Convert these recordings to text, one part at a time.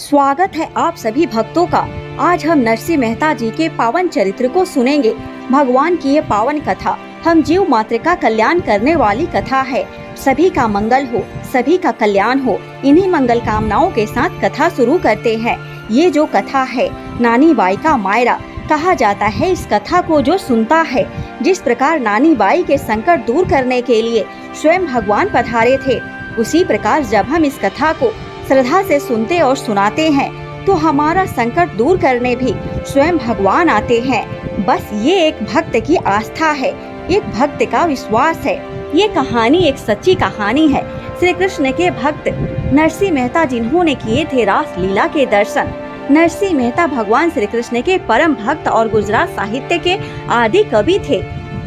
स्वागत है आप सभी भक्तों का। आज हम नरसिंह मेहता जी के पावन चरित्र को सुनेंगे। भगवान की ये पावन कथा हम जीव मात्र का कल्याण करने वाली कथा है। सभी का मंगल हो, सभी का कल्याण हो, इन्हीं मंगल कामनाओं के साथ कथा शुरू करते हैं। ये जो कथा है नानी बाई का मायरा कहा जाता है। इस कथा को जो सुनता है, जिस प्रकार नानी बाई के संकट दूर करने के लिए स्वयं भगवान पधारे थे, उसी प्रकार जब हम इस कथा को श्रद्धा से सुनते और सुनाते हैं तो हमारा संकट दूर करने भी स्वयं भगवान आते हैं। बस ये एक भक्त की आस्था है, एक भक्त का विश्वास है। ये कहानी एक सच्ची कहानी है। श्री कृष्ण के भक्त नरसिंह मेहता जिन्होंने किए थे रास लीला के दर्शन। नरसिंह मेहता भगवान श्री कृष्ण के परम भक्त और गुजरात साहित्य के आदि कवि थे।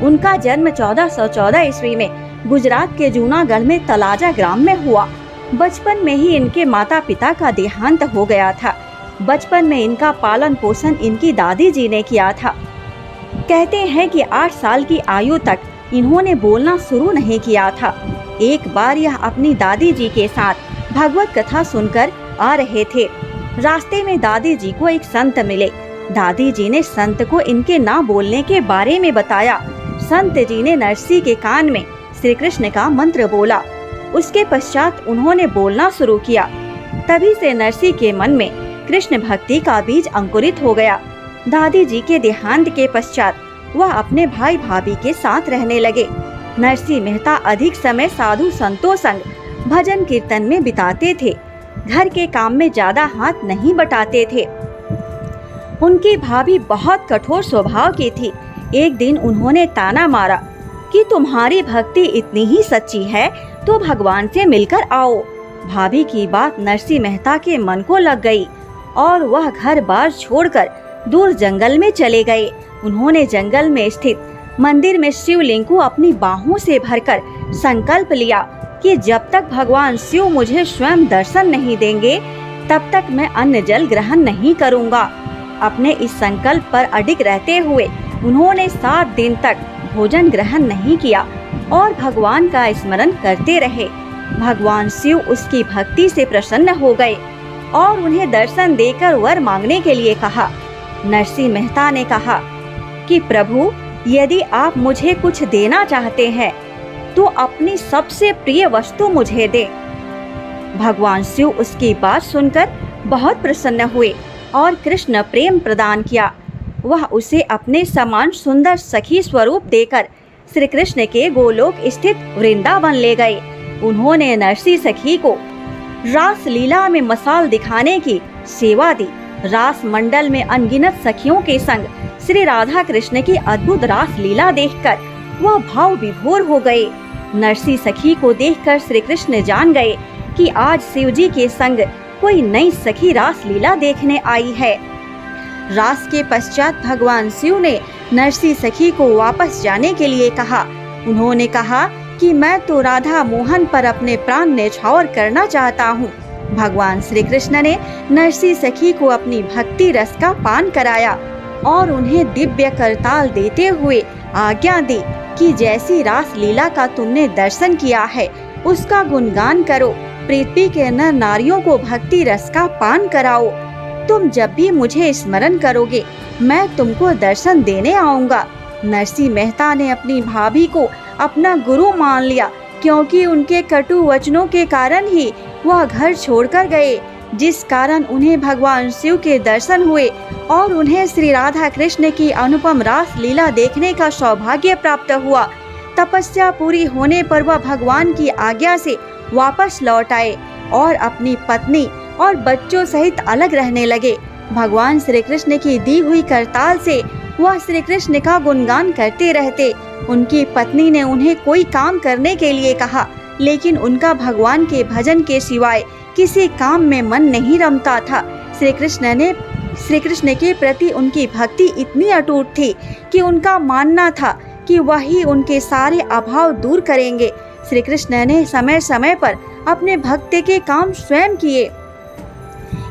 उनका जन्म 1414 ईस्वी में गुजरात के जूनागढ़ में तलाजा ग्राम में हुआ। बचपन में ही इनके माता पिता का देहांत हो गया था। बचपन में इनका पालन पोषण इनकी दादी जी ने किया था। कहते हैं कि 8 साल की आयु तक इन्होंने बोलना शुरू नहीं किया था। एक बार यह अपनी दादी जी के साथ भगवत कथा सुनकर आ रहे थे। रास्ते में दादी जी को एक संत मिले। दादी जी ने संत को इनके ना बोलने के बारे में बताया। संत जी ने नरसिंह के कान में श्री कृष्ण का मंत्र बोला। उसके पश्चात उन्होंने बोलना शुरू किया। तभी से नरसिंह के मन में कृष्ण भक्ति का बीज अंकुरित हो गया। दादी जी के देहांत के पश्चात वह अपने भाई भाभी के साथ रहने लगे। नरसिंह मेहता अधिक समय साधु संतों संग भजन कीर्तन में बिताते थे। घर के काम में ज्यादा हाथ नहीं बटाते थे। उनकी भाभी बहुत कठोर स्वभाव की थी। एक दिन उन्होंने ताना मारा कि तुम्हारी भक्ति इतनी ही सच्ची है तो भगवान से मिलकर आओ। भाभी की बात नरसिंह मेहता के मन को लग गई और वह घर बार छोड़कर दूर जंगल में चले गए। उन्होंने जंगल में स्थित मंदिर में शिवलिंग को अपनी बाहों से भरकर संकल्प लिया कि जब तक भगवान शिव मुझे स्वयं दर्शन नहीं देंगे तब तक मैं अन्न जल ग्रहण नहीं करूंगा। अपने इस संकल्प पर अडिग रहते हुए उन्होंने 7 दिन तक भोजन ग्रहण नहीं किया और भगवान का स्मरण करते रहे। भगवान शिव उसकी भक्ति से प्रसन्न हो गए और उन्हें दर्शन देकर वर मांगने के लिए कहा। नरसिंह मेहता ने कहा कि प्रभु, यदि आप मुझे कुछ देना चाहते हैं तो अपनी सबसे प्रिय वस्तु मुझे दें। भगवान शिव उसकी बात सुनकर बहुत प्रसन्न हुए और कृष्ण प्रेम प्रदान किया। वह उसे अपने समान सुंदर सखी स्वरूप देकर श्री कृष्ण के गोलोक स्थित वृंदावन ले गए। उन्होंने नरसिंह सखी को रास लीला में मसाल दिखाने की सेवा दी। रास मंडल में अनगिनत सखियों के संग श्री राधा कृष्ण की अद्भुत रास लीला देखकर वह भाव विभोर हो गए। नरसिंह सखी को देखकर श्री कृष्ण जान गए कि आज शिव जी के संग कोई नई सखी रास लीला देखने आई है। रास के पश्चात भगवान शिव ने नरसिंह सखी को वापस जाने के लिए कहा। उन्होंने कहा कि मैं तो राधा मोहन पर अपने प्राण न्यौछावर करना चाहता हूँ। भगवान श्री कृष्ण ने नरसिंह सखी को अपनी भक्ति रस का पान कराया और उन्हें दिव्य करताल देते हुए आज्ञा दी कि जैसी रास लीला का तुमने दर्शन किया है उसका गुणगान करो। पृथ्वी के नर नारियों को भक्ति रस का पान कराओ। तुम जब भी मुझे स्मरण करोगे मैं तुमको दर्शन देने आऊंगा। नरसिंह मेहता ने अपनी भाभी को अपना गुरु मान लिया, क्योंकि उनके कटु वचनों के कारण ही वह घर छोड़कर गए, जिस कारण उन्हें भगवान शिव के दर्शन हुए और उन्हें श्री राधा कृष्ण की अनुपम रास लीला देखने का सौभाग्य प्राप्त हुआ। तपस्या पूरी होने पर वह भगवान की आज्ञा से वापस लौट आए और अपनी पत्नी और बच्चों सहित अलग रहने लगे। भगवान श्री कृष्ण की दी हुई करताल से वह श्री कृष्ण का गुणगान करते रहते। उनकी पत्नी ने उन्हें कोई काम करने के लिए कहा, लेकिन उनका भगवान के भजन के सिवाय किसी काम में मन नहीं रमता था। श्री कृष्ण के प्रति उनकी भक्ति इतनी अटूट थी कि उनका मानना था कि वही उनके सारे अभाव दूर करेंगे। श्री कृष्ण ने समय समय पर अपने भक्त के काम स्वयं किए।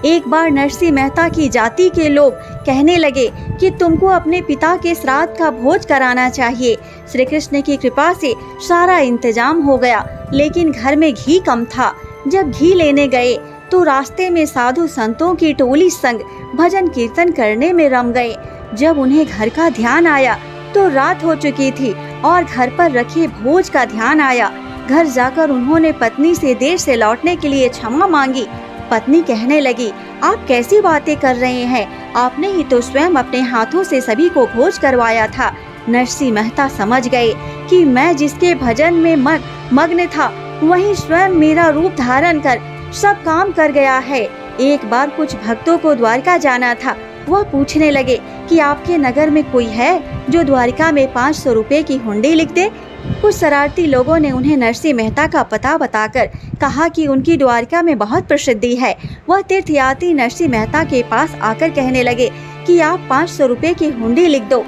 एक बार नरसिंह मेहता की जाति के लोग कहने लगे कि तुमको अपने पिता के श्राद्ध का भोज कराना चाहिए। श्री कृष्ण की कृपा से सारा इंतजाम हो गया, लेकिन घर में घी कम था। जब घी लेने गए तो रास्ते में साधु संतों की टोली संग भजन कीर्तन करने में रम गए। जब उन्हें घर का ध्यान आया तो रात हो चुकी थी और घर पर रखे भोज का ध्यान आया। घर जाकर उन्होंने पत्नी से देर से लौटने के लिए क्षमा मांगी। पत्नी कहने लगी, आप कैसी बातें कर रहे हैं, आपने ही तो स्वयं अपने हाथों से सभी को भोज करवाया था। नरसिंह मेहता समझ गए कि मैं जिसके भजन में मग्न था वही स्वयं मेरा रूप धारण कर सब काम कर गया है। एक बार कुछ भक्तों को द्वारका जाना था। वह पूछने लगे कि आपके नगर में कोई है जो द्वारका में 500 रुपए की हुंडी लिख दे। कुछ शरारती लोगों ने उन्हें नरसिंह मेहता का पता बताकर कहा कि उनकी द्वारका में बहुत प्रसिद्धि है। वह तीर्थयात्री नरसिंह मेहता के पास आकर कहने लगे कि आप 500 रुपए की हुंडी लिख दो,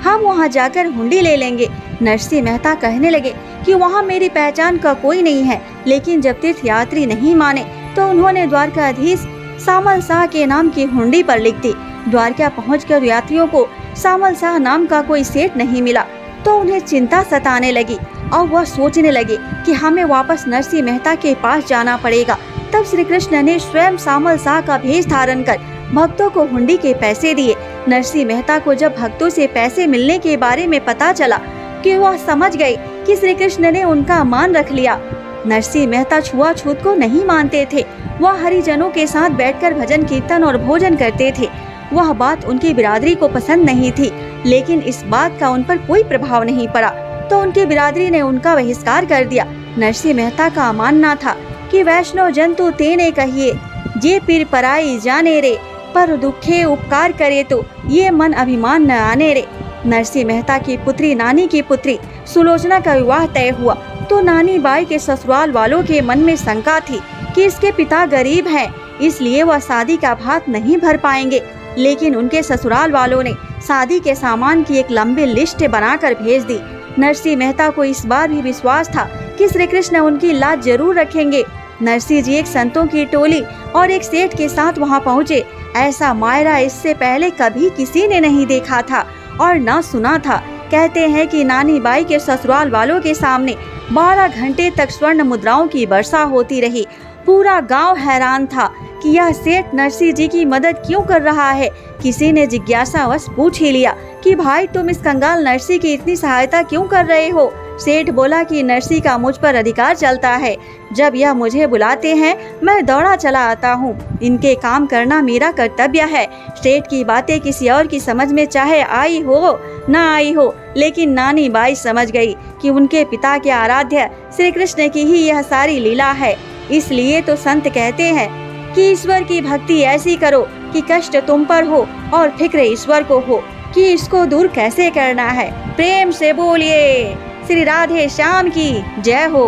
हम वहां जाकर हुंडी ले लेंगे। नरसिंह मेहता कहने लगे कि वहां मेरी पहचान का कोई नहीं है। लेकिन जब तीर्थयात्री नहीं माने तो उन्होंने द्वारकाधीश सामल शाह के नाम की हुंडी पर लिख दी। द्वारका पहुंचकर यात्रियों को सामल शाह नाम का कोई सेठ नहीं मिला तो उन्हें चिंता सताने लगी और वह सोचने लगे कि हमें वापस नरसिंह मेहता के पास जाना पड़ेगा। तब श्री कृष्ण ने स्वयं सामल शाह का भेष धारण कर भक्तों को हुंडी के पैसे दिए। नरसिंह मेहता को जब भक्तों से पैसे मिलने के बारे में पता चला कि वह समझ गए कि श्री कृष्ण ने उनका मान रख लिया। नरसिंह मेहता छुआछूत को नहीं मानते थे। वह हरिजनों के साथ बैठकर भजन कीर्तन और भोजन करते थे। वह बात उनकी बिरादरी को पसंद नहीं थी, लेकिन इस बात का उन पर कोई प्रभाव नहीं पड़ा तो उनकी बिरादरी ने उनका बहिष्कार कर दिया। नरसिंह मेहता का मानना था कि वैष्णव जंतु तेने कहिए, जे पीर पराई जाने रे, पर दुखे उपकार करे तो ये मन अभिमान न आने रे। नरसिंह मेहता की पुत्री नानी की पुत्री सुलोचना का विवाह तय हुआ तो नानी बाई के ससुराल वालों के मन में शंका थी कि इसके पिता गरीब हैं, इसलिए वह शादी का भात नहीं भर पाएंगे। लेकिन उनके ससुराल वालों ने शादी के सामान की एक लंबी लिस्ट बनाकर भेज दी। नरसिंह मेहता को इस बार भी विश्वास था कि श्री कृष्ण उनकी लाज जरूर रखेंगे। नरसिंह जी एक संतों की टोली और एक सेठ के साथ वहां पहुंचे। ऐसा मायरा इससे पहले कभी किसी ने नहीं देखा था और न सुना था। कहते हैं कि नानी बाई के ससुराल वालों के सामने 12 घंटे तक स्वर्ण मुद्राओं की वर्षा होती रही। पूरा गांव हैरान था कि यह सेठ नरसिंह जी की मदद क्यों कर रहा है। किसी ने जिज्ञासावश पूछ ही लिया कि भाई तुम इस कंगाल नरसिंह की इतनी सहायता क्यों कर रहे हो। सेठ बोला कि नरसिंह का मुझ पर अधिकार चलता है। जब यह मुझे बुलाते हैं मैं दौड़ा चला आता हूँ। इनके काम करना मेरा कर्तव्य है। सेठ की बातें किसी और की समझ में चाहे आई हो न आई हो, लेकिन नानी बाई समझ गई कि उनके पिता के आराध्य श्री कृष्ण की ही यह सारी लीला है। इसलिए तो संत कहते हैं कि ईश्वर की भक्ति ऐसी करो कि कष्ट तुम पर हो और फिक्र ईश्वर को हो कि इसको दूर कैसे करना है। प्रेम से बोलिए श्री राधे श्याम की जय हो।